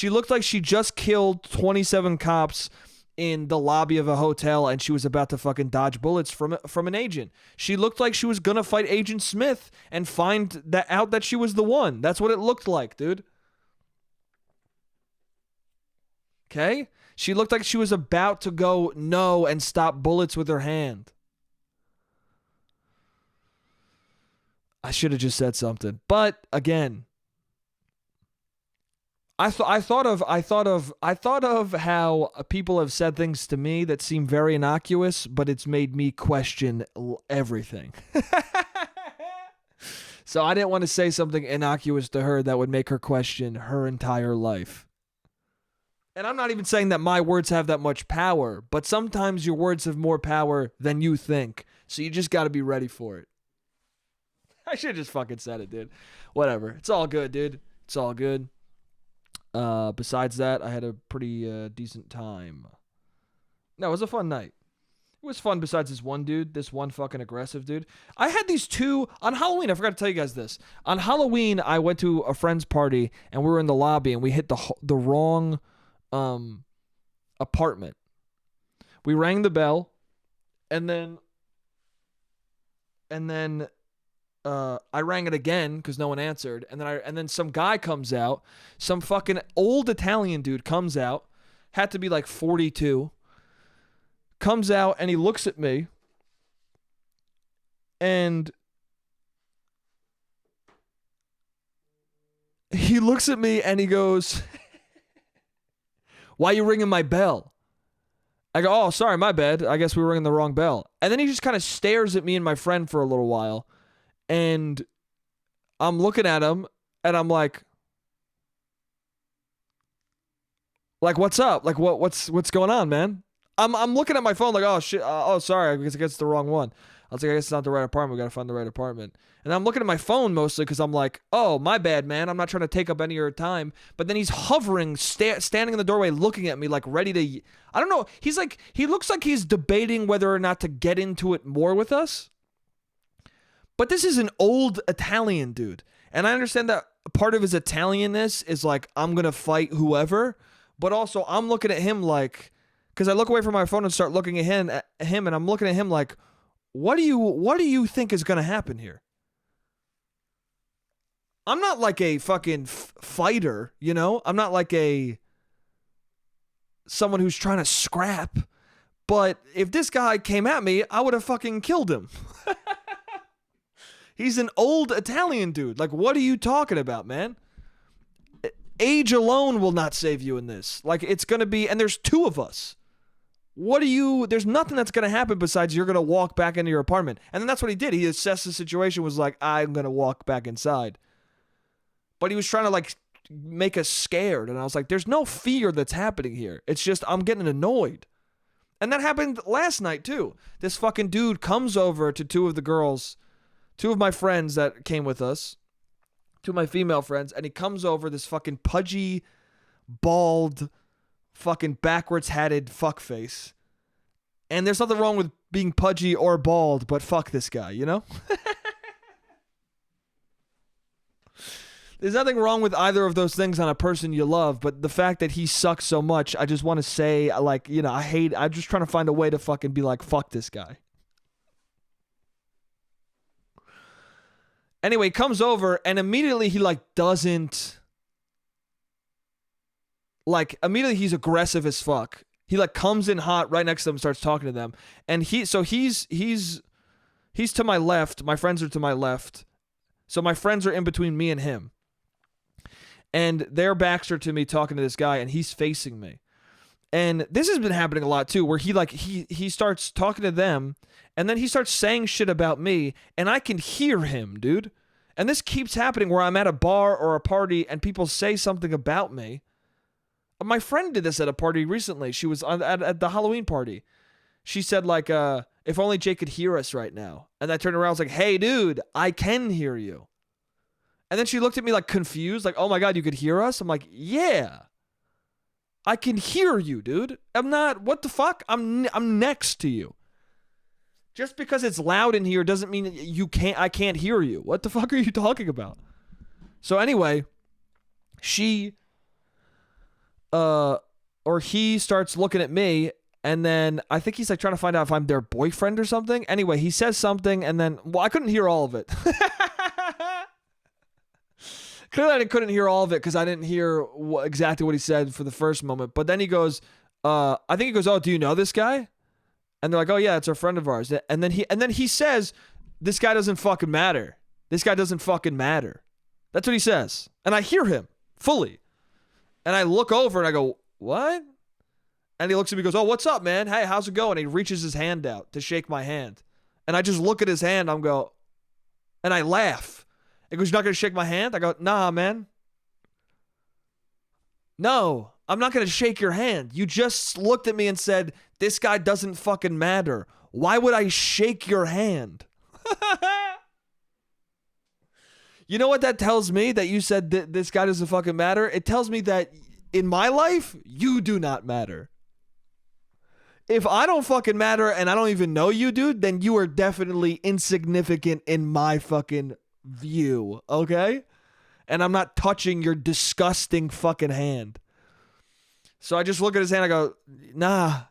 looked like she just killed 27 cops in the lobby of a hotel, and she was about to fucking dodge bullets from an agent. She looked like she was gonna fight Agent Smith and find out that she was the one. That's what it looked like, dude. Okay? She looked like she was about to go no and stop bullets with her hand. I should have just said something. But again, I thought of how people have said things to me that seem very innocuous, but it's made me question everything. So I didn't want to say something innocuous to her that would make her question her entire life. And I'm not even saying that my words have that much power, but sometimes your words have more power than you think. So you just got to be ready for it. I should have just fucking said it, dude. Whatever. It's all good, dude. It's all good. Besides that, I had a pretty decent time. No, it was a fun night. It was fun besides this one fucking aggressive dude. I had these two on Halloween. I forgot to tell you guys this. On Halloween, I went to a friend's party and we were in the lobby and we hit the wrong apartment. We rang the bell and then I rang it again because no one answered, and then some guy comes out, some fucking old Italian dude comes out, had to be like 42, comes out and he looks at me, and he goes, "Why are you ringing my bell?" I go, "Oh, sorry, my bad. I guess we were ringing the wrong bell." And then he just kind of stares at me and my friend for a little while. And I'm looking at him, and I'm like, what's up? Like, what's going on, man? I'm looking at my phone, like, oh shit, oh sorry, I guess it's the wrong one. I was like, I guess it's not the right apartment. We gotta find the right apartment. And I'm looking at my phone mostly because I'm like, oh my bad, man. I'm not trying to take up any of your time. But then he's hovering, standing in the doorway, looking at me, like ready to. I don't know. He looks like he's debating whether or not to get into it more with us. But this is an old Italian dude. And I understand that part of his Italianness is like, I'm going to fight whoever. But also, I'm looking at him like, because I look away from my phone and start looking at him, and I'm looking at him like, what do you think is going to happen here? I'm not like a fucking fighter, you know? I'm not like someone who's trying to scrap. But if this guy came at me, I would have fucking killed him. He's an old Italian dude. Like, what are you talking about, man? Age alone will not save you in this. Like, it's going to be, and there's two of us. There's nothing that's going to happen besides you're going to walk back into your apartment. And then that's what he did. He assessed the situation, was like, I'm going to walk back inside. But he was trying to, like, make us scared. And I was like, there's no fear that's happening here. It's just, I'm getting annoyed. And that happened last night, too. This fucking dude comes over to two of my friends that came with us, two of my female friends, and he comes over, this fucking pudgy, bald, fucking backwards hatted fuckface. And there's nothing wrong with being pudgy or bald, but fuck this guy, you know? There's nothing wrong with either of those things on a person you love, but the fact that he sucks so much, I just want to say, like, you know, I'm just trying to find a way to fucking be like, fuck this guy. Anyway, he comes over and immediately he immediately he's aggressive as fuck. He like comes in hot right next to them, starts talking to them, and he's to my left. My friends are to my left, so my friends are in between me and him, and their backs are to me talking to this guy, and he's facing me. And this has been happening a lot too, where he starts talking to them, and then he starts saying shit about me, and I can hear him, dude. And this keeps happening where I'm at a bar or a party, and people say something about me. My friend did this at a party recently. She was at the Halloween party. She said, like, if only Jake could hear us right now. And I turned around, I was like, hey, dude, I can hear you. And then she looked at me like confused, like, oh my God, you could hear us? I'm like, yeah, I can hear you, dude. I'm not, what the fuck? I'm next to you. Just because it's loud in here doesn't mean I can't hear you. What the fuck are you talking about? So anyway, he starts looking at me, and then I think he's like trying to find out if I'm their boyfriend or something. Anyway, he says something, and then, well, I couldn't hear all of it. Clearly I couldn't hear all of it because I didn't hear exactly what he said for the first moment. But then he goes, I think he goes, oh, do you know this guy? And they're like, oh yeah, it's a friend of ours. And then he says, this guy doesn't fucking matter. This guy doesn't fucking matter. That's what he says. And I hear him fully. And I look over and I go, what? And he looks at me and goes, oh, what's up, man? Hey, how's it going? And he reaches his hand out to shake my hand. And I just look at his hand. And I laugh. He goes, you're not going to shake my hand? I go, nah, man. No, I'm not going to shake your hand. You just looked at me and said, this guy doesn't fucking matter. Why would I shake your hand? You know what that tells me that you said this guy doesn't fucking matter? It tells me that in my life, you do not matter. If I don't fucking matter and I don't even know you, dude, then you are definitely insignificant in my fucking view, okay? And I'm not touching your disgusting fucking hand. So I just look at his hand, I go, nah.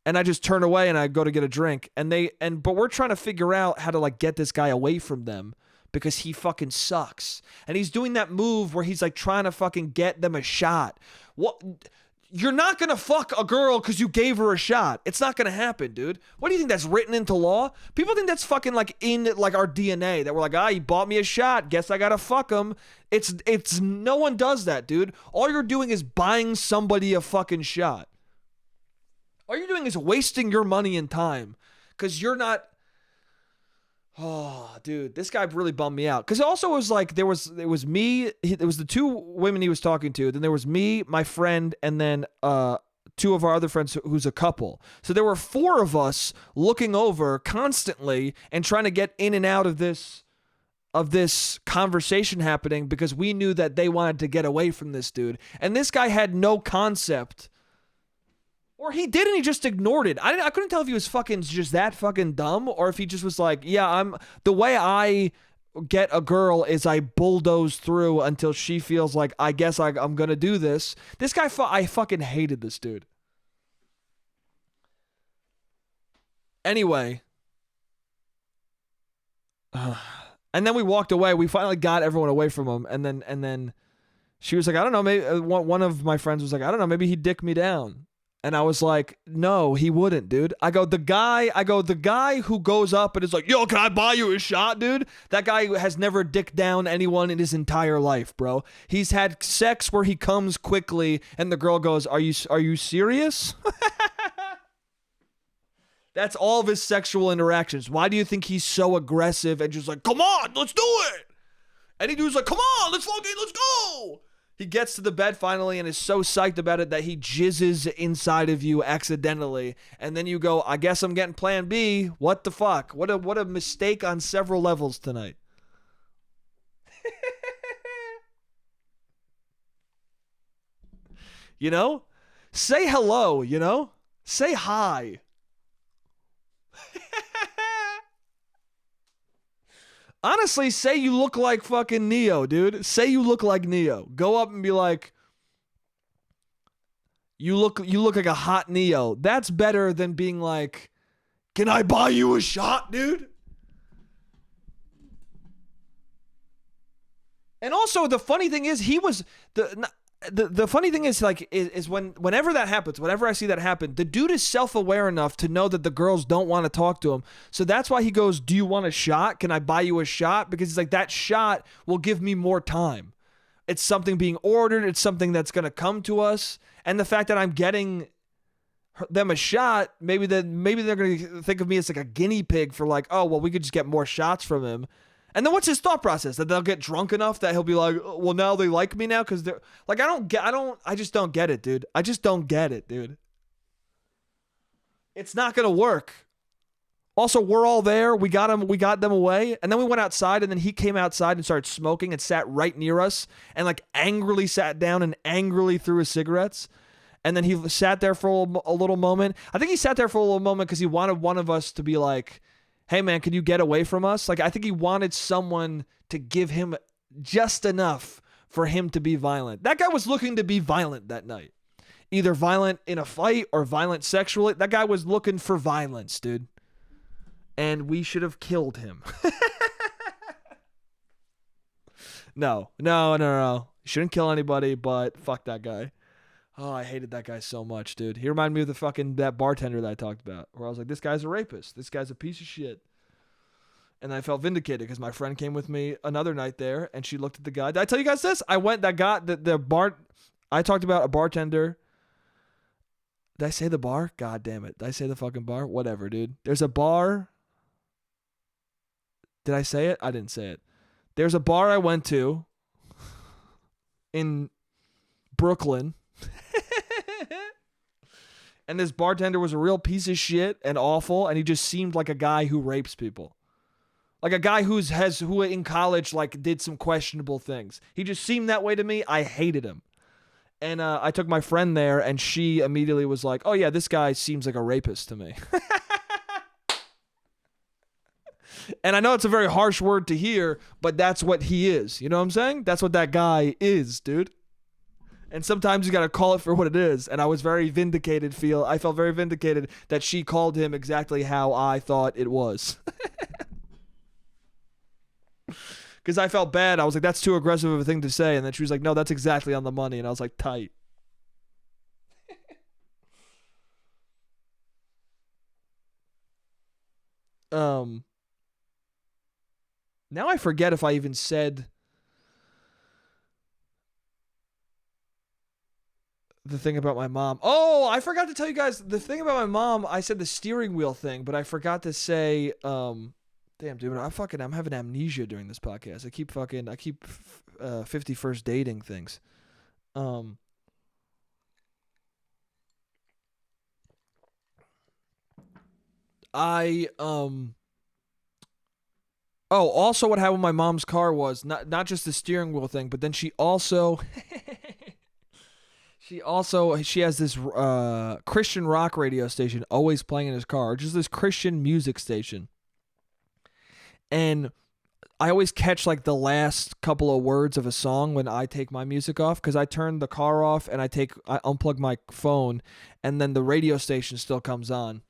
And I just turn away and I go to get a drink. But we're trying to figure out how to like get this guy away from them because he fucking sucks. And he's doing that move where he's like trying to fucking get them a shot. What? You're not going to fuck a girl because you gave her a shot. It's not going to happen, dude. What do you think, that's written into law? People think that's fucking like in like our DNA, that we're like, he bought me a shot. Guess I got to fuck him. It's no one does that, dude. All you're doing is buying somebody a fucking shot. All you're doing is wasting your money and time because you're not. Oh, dude, this guy really bummed me out. Because it also was like, it was me, it was the two women he was talking to. Then there was me, my friend, and then two of our other friends who's a couple. So there were four of us looking over constantly and trying to get in and out of this conversation happening because we knew that they wanted to get away from this dude. And this guy had no concept. Or he did and he just ignored it. I couldn't tell if he was fucking just that fucking dumb or if he just was like, yeah, the way I get a girl is I bulldoze through until she feels like, I guess I'm going to do this. This guy, I fucking hated this dude. Anyway. And then we walked away. We finally got everyone away from him. And then she was like, I don't know, maybe one of my friends was like, I don't know, maybe he'd dick me down. And I was like, no, he wouldn't, dude. I go, the guy who goes up and is like, yo, can I buy you a shot, dude? That guy has never dicked down anyone in his entire life, bro. He's had sex where he comes quickly and the girl goes, are you serious? That's all of his sexual interactions. Why do you think he's so aggressive and just like, come on, let's do it? Any dude's like, come on, let's go. He gets to the bed finally and is so psyched about it that he jizzes inside of you accidentally. And then you go, I guess I'm getting plan B. What the fuck? What a mistake on several levels tonight. You know? Say hello, you know? Say hi. Honestly, say you look like fucking Neo, dude. Say you look like Neo. Go up and be like, you look like a hot Neo. That's better than being like, can I buy you a shot, dude? And also, the funny thing is, the funny thing is like is whenever that happens, whenever I see that happen, the dude is self-aware enough to know that the girls don't want to talk to him. So that's why he goes, "Do you want a shot? Can I buy you a shot?" Because he's like, that shot will give me more time. It's something being ordered. It's something that's going to come to us. And the fact that I'm getting them a shot, maybe they're going to think of me as like a guinea pig for like, oh, well, we could just get more shots from him. And then what's his thought process? That they'll get drunk enough that he'll be like, oh, well, now they like me now because they're like, I just don't get it, dude. I just don't get it, dude. It's not going to work. Also, we're all there. We got them away. And then we went outside, and then he came outside and started smoking and sat right near us and like angrily sat down and angrily threw his cigarettes. And then he sat there for a little moment. I think he sat there for a little moment because he wanted one of us to be like, hey, man, can you get away from us? Like, I think he wanted someone to give him just enough for him to be violent. That guy was looking to be violent that night. Either violent in a fight or violent sexually. That guy was looking for violence, dude. And we should have killed him. No. You shouldn't kill anybody, but fuck that guy. Oh, I hated that guy so much, dude. He reminded me of that bartender that I talked about, where I was like, this guy's a rapist. This guy's a piece of shit. And I felt vindicated because my friend came with me another night there, and she looked at the guy. Did I tell you guys this? I talked about a bartender. Did I say the bar? God damn it. Did I say the fucking bar? Whatever, dude. There's a bar. Did I say it? I didn't say it. There's a bar I went to in Brooklyn. And this bartender was a real piece of shit and awful, and he just seemed like a guy who rapes people. Like a guy who in college like did some questionable things. He just seemed that way to me. I hated him. And I took my friend there, and she immediately was like, oh yeah, this guy seems like a rapist to me. And I know it's a very harsh word to hear, but that's what he is. You know what I'm saying? That's what that guy is, dude. And sometimes you got to call it for what it is. And I was very vindicated. I felt very vindicated that she called him exactly how I thought it was. Because I felt bad. I was like, that's too aggressive of a thing to say. And then she was like, no, that's exactly on the money. And I was like, tight. Now I forget if I even said the thing about my mom. Oh, I forgot to tell you guys the thing about my mom. I said the steering wheel thing, but I forgot to say, damn, dude, I'm having amnesia during this podcast. I keep 51st dating things. Oh, also what happened with my mom's car was not just the steering wheel thing, but then she also she has this Christian rock radio station always playing in his car, just this Christian music station. And I always catch like the last couple of words of a song when I take my music off, because I turn the car off and I unplug my phone, and then the radio station still comes on.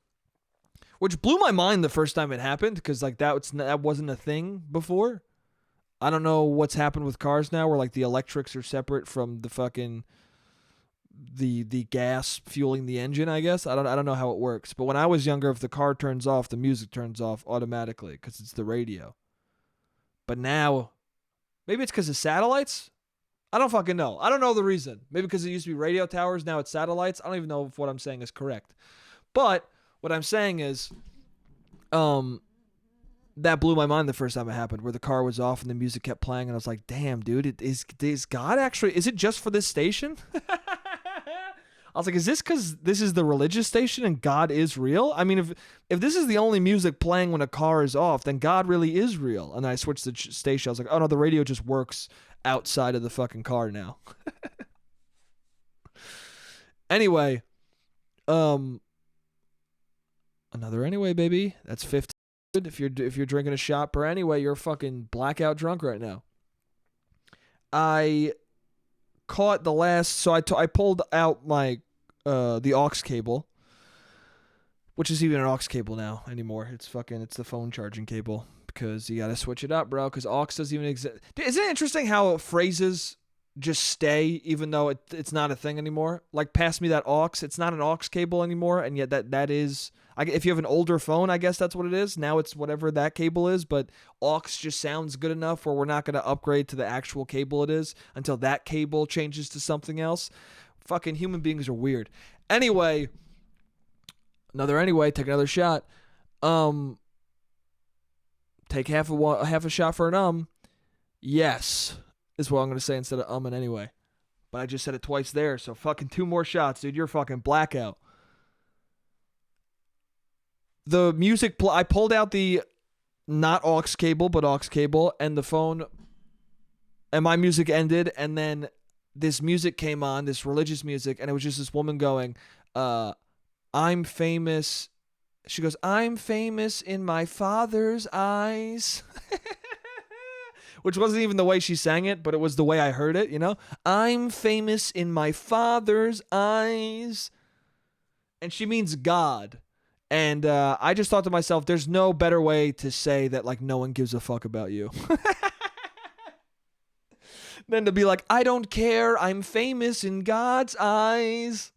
Which blew my mind the first time it happened, because like that wasn't a thing before. I don't know what's happened with cars now, where like the electrics are separate from the fucking the gas fueling the engine. I guess I don't know how it works. But when I was younger, if the car turns off, the music turns off automatically because it's the radio. But now, maybe it's because of satellites. I don't fucking know. I don't know the reason. Maybe because it used to be radio towers, now it's satellites. I don't even know if what I'm saying is correct. But what I'm saying is, that blew my mind the first time it happened, where the car was off and the music kept playing, and I was like, damn, dude, is God actually, is it just for this station? I was like, is this because this is the religious station and God is real? I mean, if this is the only music playing when a car is off, then God really is real. And then I switched the station. I was like, oh no, the radio just works outside of the fucking car now. Anyway, another anyway, baby. That's 15. If you're drinking a shot per anyway, you're fucking blackout drunk right now. I caught the last, so I pulled out my the aux cable, which is even an aux cable now anymore. It's the phone charging cable, because you got to switch it up, bro, because aux doesn't even exist. Isn't it interesting how phrases just stay even though it's not a thing anymore. Like pass me that aux. It's not an aux cable anymore, and yet that is. If you have an older phone, I guess that's what it is. Now it's whatever that cable is, but aux just sounds good enough where we're not going to upgrade to the actual cable it is until that cable changes to something else. Fucking human beings are weird. Anyway, take another shot. Take half a shot for an Yes, is what I'm going to say instead of and anyway. But I just said it twice there, so fucking 2 more shots, dude. You're fucking blackout. The music, I pulled out the not aux cable, but aux cable, and the phone, and my music ended, and then this music came on, this religious music, and it was just this woman going, I'm famous. She goes, I'm famous in my Father's eyes. Which wasn't even the way she sang it, but it was the way I heard it, you know? I'm famous in my Father's eyes. And she means God. And I just thought to myself, there's no better way to say that, like, no one gives a fuck about you. Than to be like, I don't care, I'm famous in God's eyes.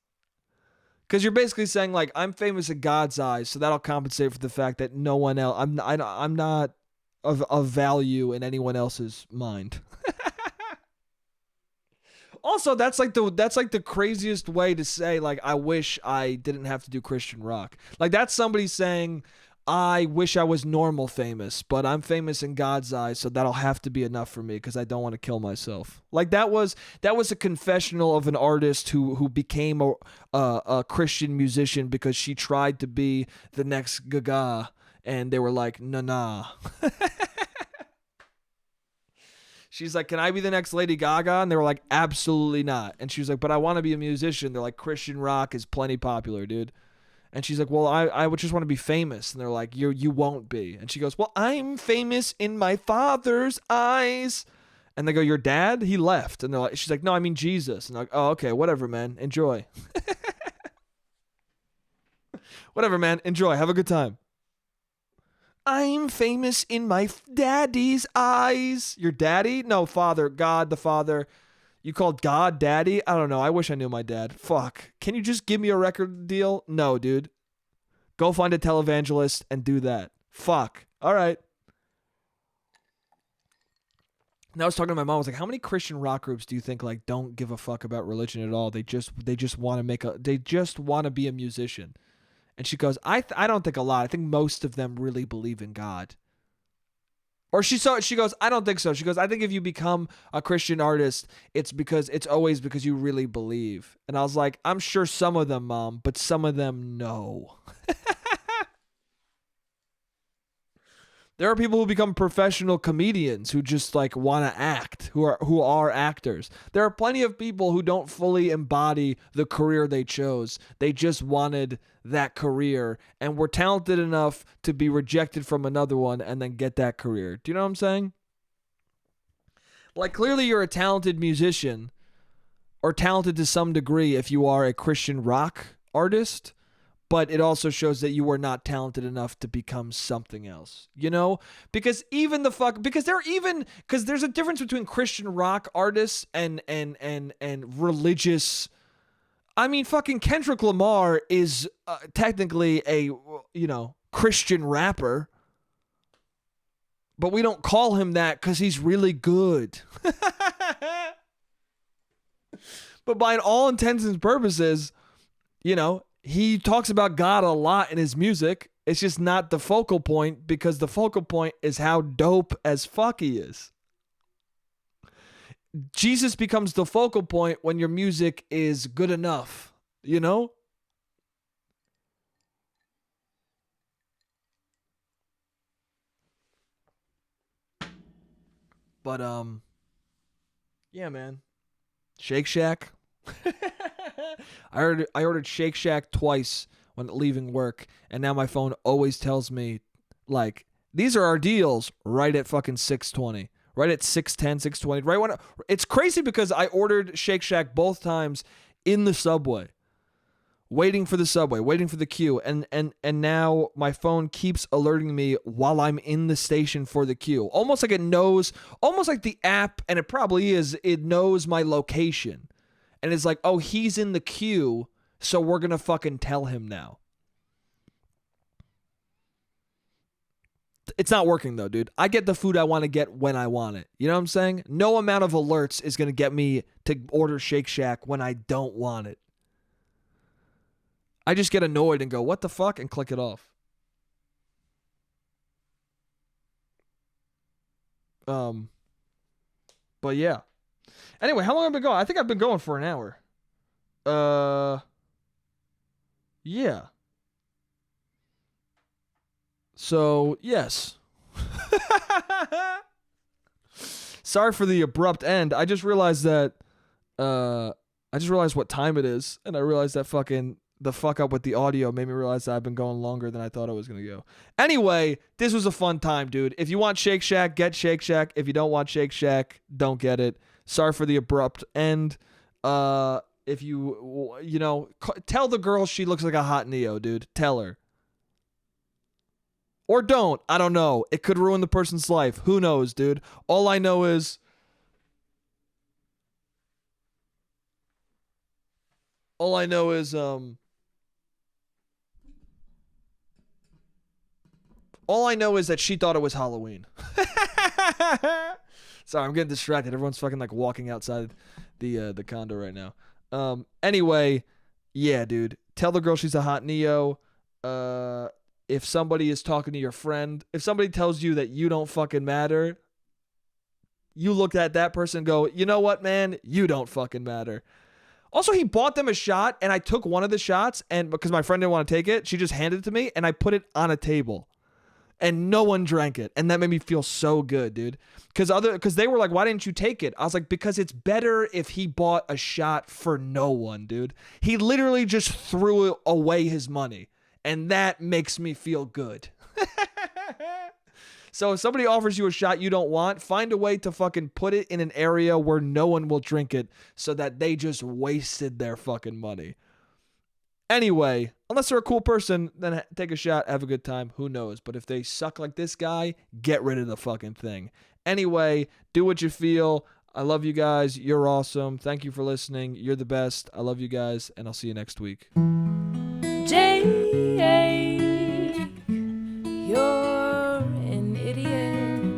Because you're basically saying, like, I'm famous in God's eyes, so that'll compensate for the fact that no one else, I'm not of value in anyone else's mind. Also, that's like the craziest way to say, like, I wish I didn't have to do Christian rock. Like, that's somebody saying, I wish I was normal famous, but I'm famous in God's eyes, so that'll have to be enough for me because I don't want to kill myself. Like, that was a confessional of an artist who became a Christian musician because she tried to be the next Gaga, and they were like, nah. She's like, can I be the next Lady Gaga? And they were like, absolutely not. And she was like, but I want to be a musician. They're like, Christian rock is plenty popular, dude. And she's like, well, I would just want to be famous. And they're like, you won't be. And she goes, well, I'm famous in my Father's eyes. And they go, your dad? He left. And they're like, she's like, no, I mean Jesus. And they're like, oh, okay, whatever, man. Enjoy. Whatever, man. Enjoy. Have a good time. I'm famous in my daddy's eyes. Your daddy? No, father. God, the father. You called God daddy? I don't know. I wish I knew my dad. Fuck. Can you just give me a record deal? No, dude. Go find a televangelist and do that. Fuck. All right. And I was talking to my mom. I was like, how many Christian rock groups do you think, like, don't give a fuck about religion at all? They just want to be a musician. And she goes, I don't think a lot. I think most of them really believe in God. Or she goes, I don't think so. She goes, I think if you become a Christian artist, it's always because you really believe. And I was like, I'm sure some of them, Mom, but some of them, no. There are people who become professional comedians who just, like, want to act, who are actors. There are plenty of people who don't fully embody the career they chose. They just wanted that career and were talented enough to be rejected from another one and then get that career. Do you know what I'm saying? Like, clearly you're a talented musician, or talented to some degree if you are a Christian rock artist. But it also shows that you were not talented enough to become something else, you know? Because there's a difference between Christian rock artists and religious. I mean, fucking Kendrick Lamar is technically a, you know, Christian rapper, but we don't call him that because he's really good. But by all intents and purposes, you know, he talks about God a lot in his music. It's just not the focal point because the focal point is how dope as fuck he is. Jesus becomes the focal point when your music is good enough, you know? But, yeah, man. Shake Shack. I ordered Shake Shack twice when leaving work, and now my phone always tells me, like, these are our deals right at fucking 6:20, right at 6:10, 6:20, right when it's crazy because I ordered Shake Shack both times in the subway. waiting for the subway, waiting for the queue, and now my phone keeps alerting me while I'm in the station for the queue. Almost like it knows, almost like the app, and it probably is, it knows my location. And it's like, oh, he's in the queue, so we're going to fucking tell him now. It's not working though, dude. I get the food I want to get when I want it. You know what I'm saying? No amount of alerts is going to get me to order Shake Shack when I don't want it. I just get annoyed and go, what the fuck? And click it off. But yeah. Anyway, how long have I been going? I think I've been going for an hour. Yeah. So, yes. Sorry for the abrupt end. I just realized that, what time it is, and I realized that the fuck up with the audio made me realize that I've been going longer than I thought I was going to go. Anyway, this was a fun time, dude. If you want Shake Shack, get Shake Shack. If you don't want Shake Shack, don't get it. Sorry for the abrupt end. If tell the girl she looks like a hot Neo, dude. Tell her. Or don't. I don't know. It could ruin the person's life. Who knows, dude? All I know is... All I know is that she thought it was Halloween. Sorry, I'm getting distracted. Everyone's fucking like walking outside the condo right now. Anyway, yeah, dude. Tell the girl she's a hot Neo. If somebody is talking to your friend, if somebody tells you that you don't fucking matter, you look at that person and go, you know what, man? You don't fucking matter. Also, he bought them a shot, and I took one of the shots, and because my friend didn't want to take it, she just handed it to me, and I put it on a table. And no one drank it. And that made me feel so good, dude. Because they were like, why didn't you take it? I was like, because it's better if he bought a shot for no one, dude. He literally just threw away his money. And that makes me feel good. So if somebody offers you a shot you don't want, find a way to fucking put it in an area where no one will drink it so that they just wasted their fucking money. Anyway, unless they're a cool person, then take a shot, have a good time. Who knows? But if they suck like this guy, get rid of the fucking thing. Anyway, do what you feel. I love you guys. You're awesome. Thank you for listening. You're the best. I love you guys, and I'll see you next week. Jake, you're an idiot.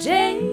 Jake.